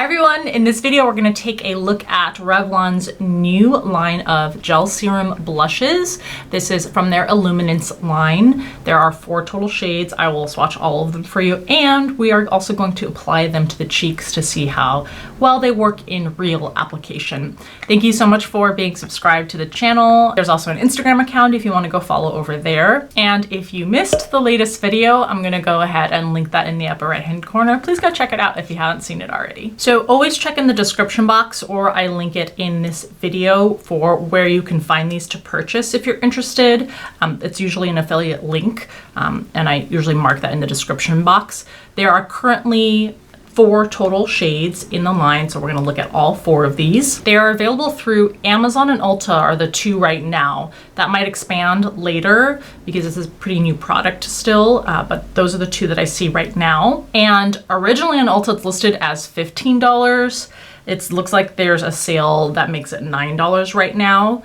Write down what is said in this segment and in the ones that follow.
Hi everyone, in this video we're going to take a look at Revlon's new line of gel serum blushes. This is from their Illuminance line. There are 4 total shades. I will swatch all of them for you, and we are also going to apply them to the cheeks to see how well they work in real application. Thank you so much for being subscribed to the channel. There's also an Instagram account if you want to go follow over there. And if you missed the latest video, I'm going to go ahead and link that in the upper right hand corner. Please go check it out if you haven't seen it already. So always check in the description box, or I link it in this video, for where you can find these to purchase if you're interested. It's usually an affiliate link, and I usually mark that in the description box. There are currently 4 total shades in the line, so we're going to look at all 4 of these. They are available through Amazon and Ulta are the 2 right now. That might expand later because this is a pretty new product still, but those are the 2 that I see right now. And originally on Ulta it's listed as $15. It looks like there's a sale that makes it $9 right now.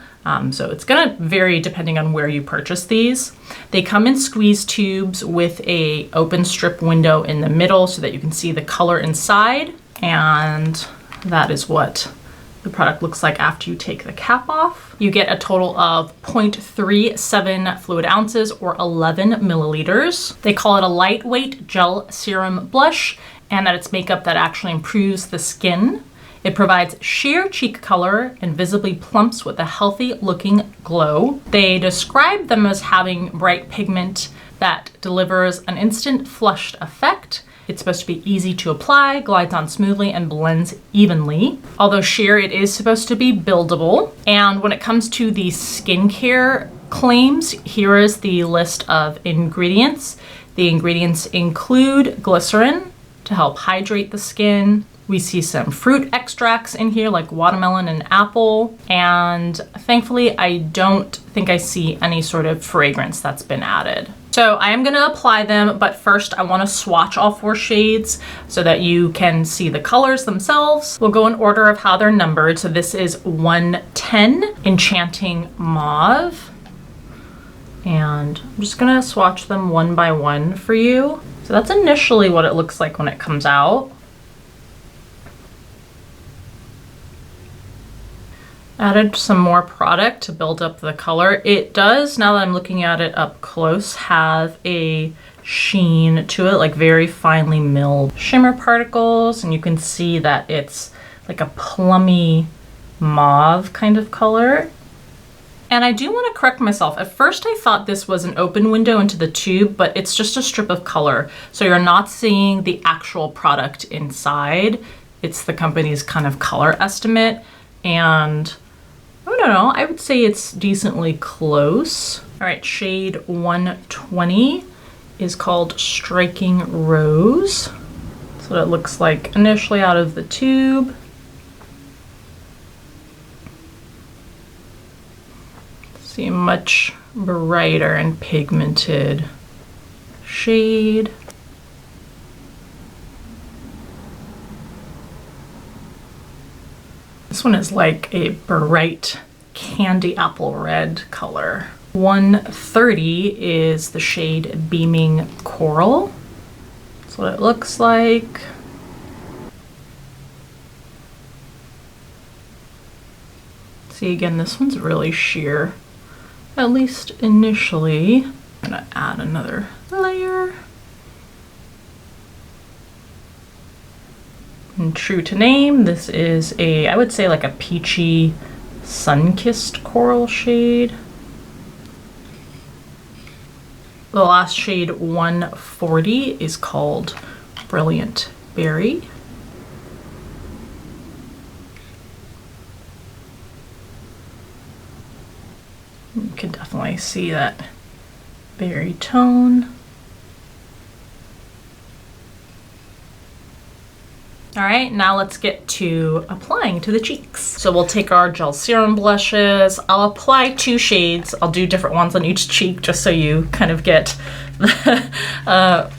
So it's gonna vary depending on where you purchase these. They come in squeeze tubes with a open strip window in the middle so that you can see the color inside. And that is what the product looks like after you take the cap off. You get a total of 0.37 fluid ounces or 11 milliliters. They call it a lightweight gel serum blush, and that it's makeup that actually improves the skin. It provides sheer cheek color and visibly plumps with a healthy looking glow. They describe them as having bright pigment that delivers an instant flushed effect. It's supposed to be easy to apply, glides on smoothly, and blends evenly. Although sheer, it is supposed to be buildable. And when it comes to the skincare claims, here is the list of ingredients. The ingredients include glycerin to help hydrate the skin. We see some fruit extracts in here like watermelon and apple. And thankfully, I don't think I see any sort of fragrance that's been added. So I am gonna apply them, but first I wanna swatch all 4 shades so that you can see the colors themselves. We'll go in order of how they're numbered. So this is 110 Enchanting Mauve. And I'm just gonna swatch them one by one for you. So that's initially what it looks like when it comes out. Added some more product to build up the color. It does, now that I'm looking at it up close, have a sheen to it, like very finely milled shimmer particles, and you can see that it's like a plummy mauve kind of color. And I do want to correct myself. At first I thought this was an open window into the tube, but it's just a strip of color. So you're not seeing the actual product inside. It's the company's kind of color estimate, and I don't know, I would say it's decently close. All right, shade 120 is called Striking Rose. That's what it looks like initially out of the tube. See a much brighter and pigmented shade. This one is like a bright candy apple red color. 130 is the shade Beaming Coral. That's what it looks like. See, again, this one's really sheer, at least initially. I'm gonna add another layer. And true to name, this is a, I would say like a peachy sun-kissed coral shade. The last shade, 140, is called Brilliant Berry. You can definitely see that berry tone. All right, now let's get to applying to the cheeks. So we'll take our gel serum blushes. I'll apply 2 shades. I'll do different ones on each cheek just so you kind of get the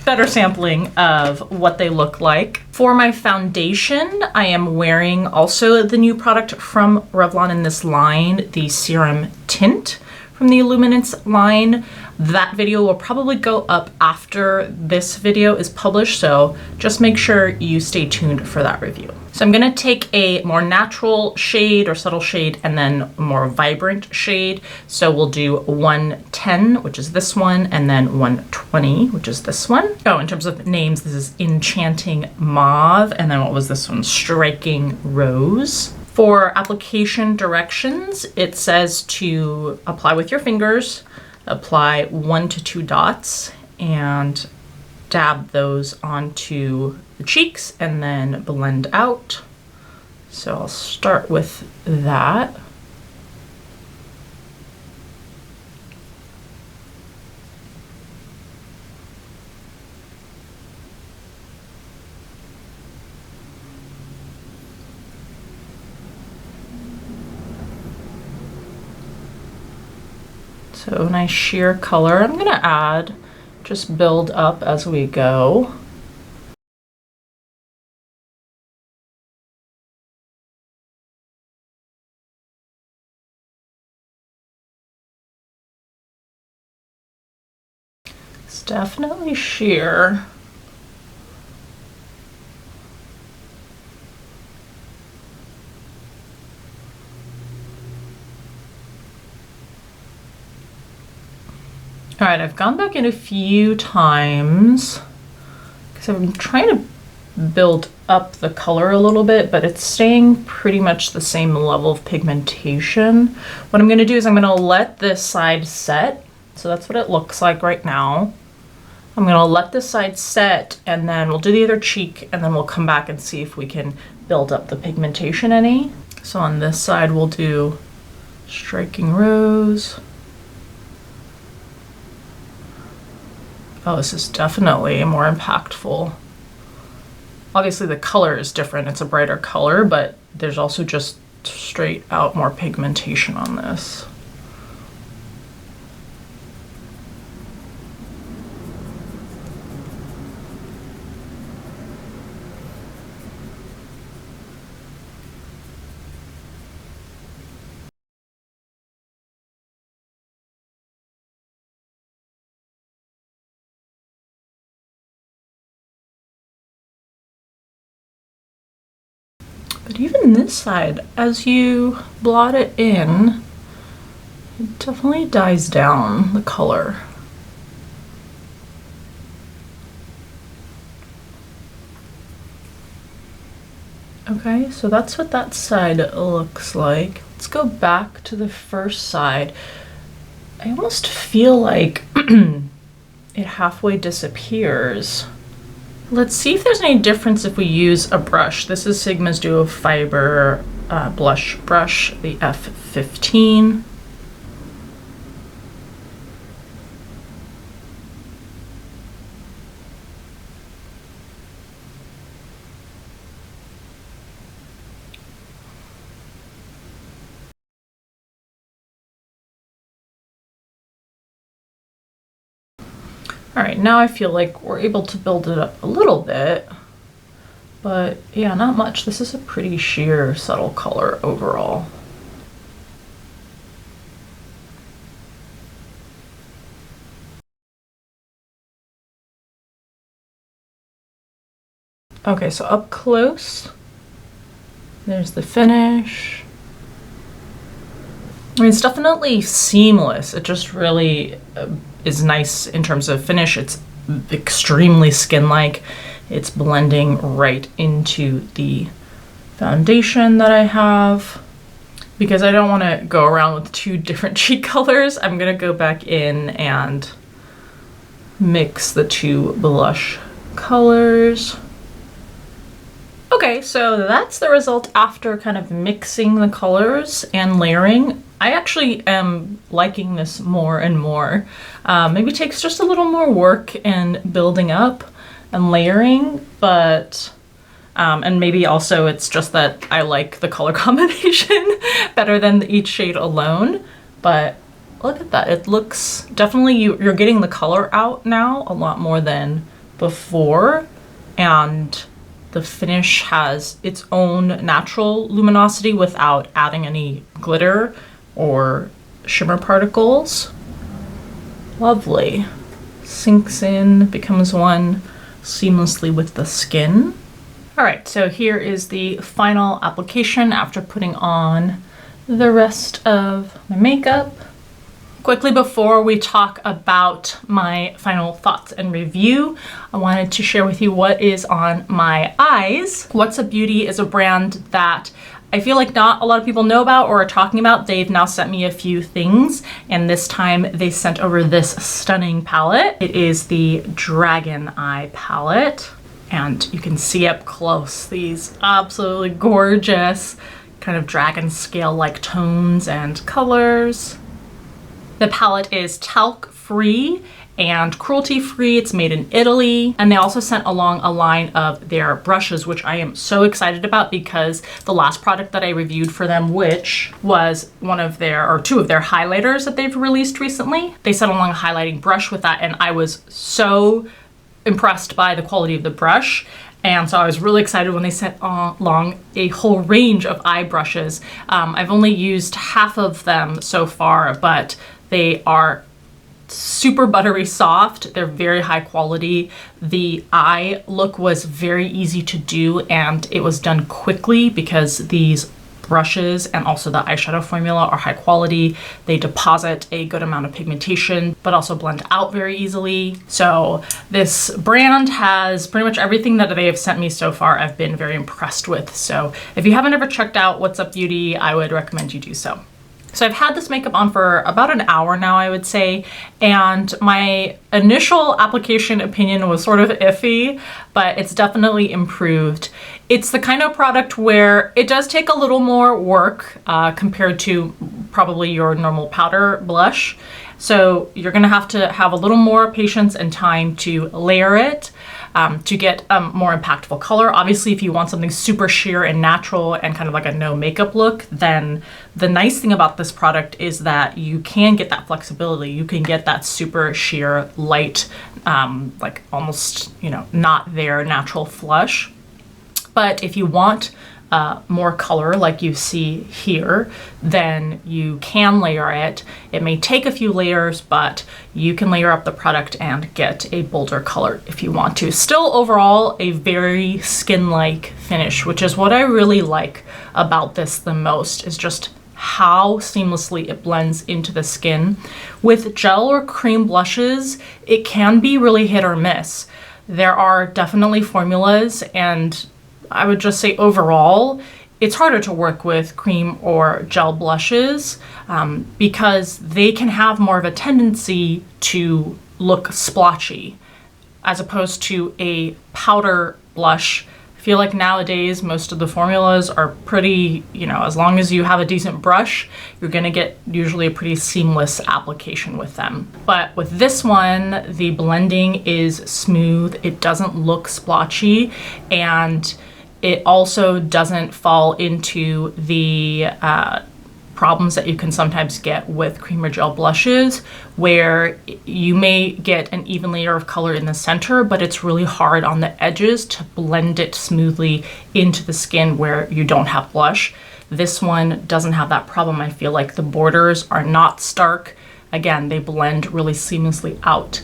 better sampling of what they look like. For my foundation, I am wearing also the new product from Revlon in this line, the Serum Tint from from the Illuminance line. That video will probably go up after this video is published, so just make sure you stay tuned for that review. So I'm gonna take a more natural shade or subtle shade and then a more vibrant shade. So we'll do 110, which is this one, and then 120, which is this one. Oh, in terms of names, this is Enchanting Mauve, and then what was this one? Striking Rose. For application directions, it says to apply with your fingers, apply 1 to 2 dots, and dab those onto the cheeks and then blend out. So I'll start with that. So nice sheer color. I'm gonna add, just build up as we go. It's definitely sheer. All right, I've gone back in a few times because I'm trying to build up the color a little bit, but it's staying pretty much the same level of pigmentation. What I'm gonna do is I'm gonna let this side set. So that's what it looks like right now. I'm gonna let this side set and then we'll do the other cheek and then we'll come back and see if we can build up the pigmentation any. So on this side, we'll do Striking Rose. Oh, this is definitely more impactful. Obviously the color is different, it's a brighter color, but there's also just straight out more pigmentation on this. But even this side, as you blot it in, it definitely dies down the color. Okay, so that's what that side looks like. Let's go back to the first side. I almost feel like it halfway disappears. Let's see if there's any difference if we use a brush. This is Sigma's Duo Fiber blush brush, the F15. All right, now I feel like we're able to build it up a little bit, but yeah, not much. This is a pretty sheer, subtle color overall. Okay, so up close, there's the finish. I mean, it's definitely seamless. It just really is nice in terms of finish. It's extremely skin-like. It's blending right into the foundation that I have. Because I don't want to go around with 2 different cheek colors, I'm going to go back in and mix the 2 blush colors. Okay, so that's the result after kind of mixing the colors and layering. I actually am liking this more and more. Maybe it takes just a little more work in building up and layering, but and maybe also it's just that I like the color combination better than each shade alone. But look at that, it looks definitely, you're getting the color out now a lot more than before, and the finish has its own natural luminosity without adding any glitter or shimmer particles. Lovely. Sinks in, becomes one seamlessly with the skin. All right, so here is the final application after putting on the rest of my makeup. Quickly before we talk about my final thoughts and review, I wanted to share with you what is on my eyes. What's Up Beauty is a brand that I feel like not a lot of people know about or are talking about. They've now sent me a few things, and this time they sent over this stunning palette. It is the Dragon Eye palette, and you can see up close these absolutely gorgeous kind of dragon scale-like tones and colors. The palette is talc-free and cruelty-free. It's made in Italy. And they also sent along a line of their brushes, which I am so excited about because the last product that I reviewed for them, which was one of their, or two of their highlighters that they've released recently, they sent along a highlighting brush with that, and I was so impressed by the quality of the brush. And so I was really excited when they sent along a whole range of eye brushes. I've only used half of them so far, but they are super buttery soft. They're very high quality. The eye look was very easy to do, and it was done quickly because these brushes and also the eyeshadow formula are high quality. They deposit a good amount of pigmentation, but also blend out very easily. So this brand has pretty much everything that they have sent me so far I've been very impressed with. So if you haven't ever checked out What's Up Beauty, I would recommend you do so. So I've had this makeup on for about an hour now, I would say, and my initial application opinion was sort of iffy, but it's definitely improved. It's the kind of product where it does take a little more work compared to probably your normal powder blush. So you're gonna have to have a little more patience and time to layer it to get a more impactful color. Obviously, if you want something super sheer and natural and kind of like a no makeup look, then the nice thing about this product is that you can get that flexibility. You can get that super sheer, light, like almost, you know, not there natural flush. But if you want more color like you see here, then you can layer it. It may take a few layers, but you can layer up the product and get a bolder color if you want to. Still overall a very skin-like finish, which is what I really like about this the most, is just how seamlessly it blends into the skin. With gel or cream blushes, it can be really hit or miss. There are definitely formulas, and I would just say overall, it's harder to work with cream or gel blushes because they can have more of a tendency to look splotchy as opposed to a powder blush. I feel like nowadays most of the formulas are pretty, you know, as long as you have a decent brush, you're gonna get usually a pretty seamless application with them. But with this one, the blending is smooth. It doesn't look splotchy, and it also doesn't fall into the problems that you can sometimes get with cream or gel blushes, where you may get an even layer of color in the center, but it's really hard on the edges to blend it smoothly into the skin where you don't have blush. This one doesn't have that problem. I feel like the borders are not stark. Again, they blend really seamlessly out.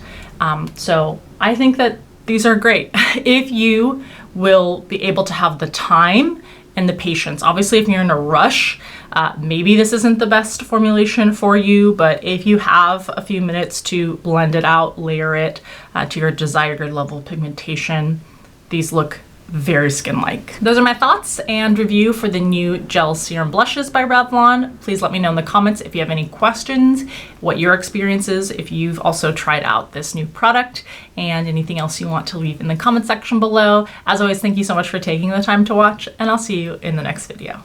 So I think that these are great if you will be able to have the time and the patience. Obviously, if you're in a rush, maybe this isn't the best formulation for you, but if you have a few minutes to blend it out, layer it to your desired level of pigmentation, these look very skin-like. Those are my thoughts and review for the new gel serum blushes by Revlon. Please let me know in the comments if you have any questions, what your experience is, if you've also tried out this new product, and anything else you want to leave in the comment section below. As always, thank you so much for taking the time to watch, and I'll see you in the next video.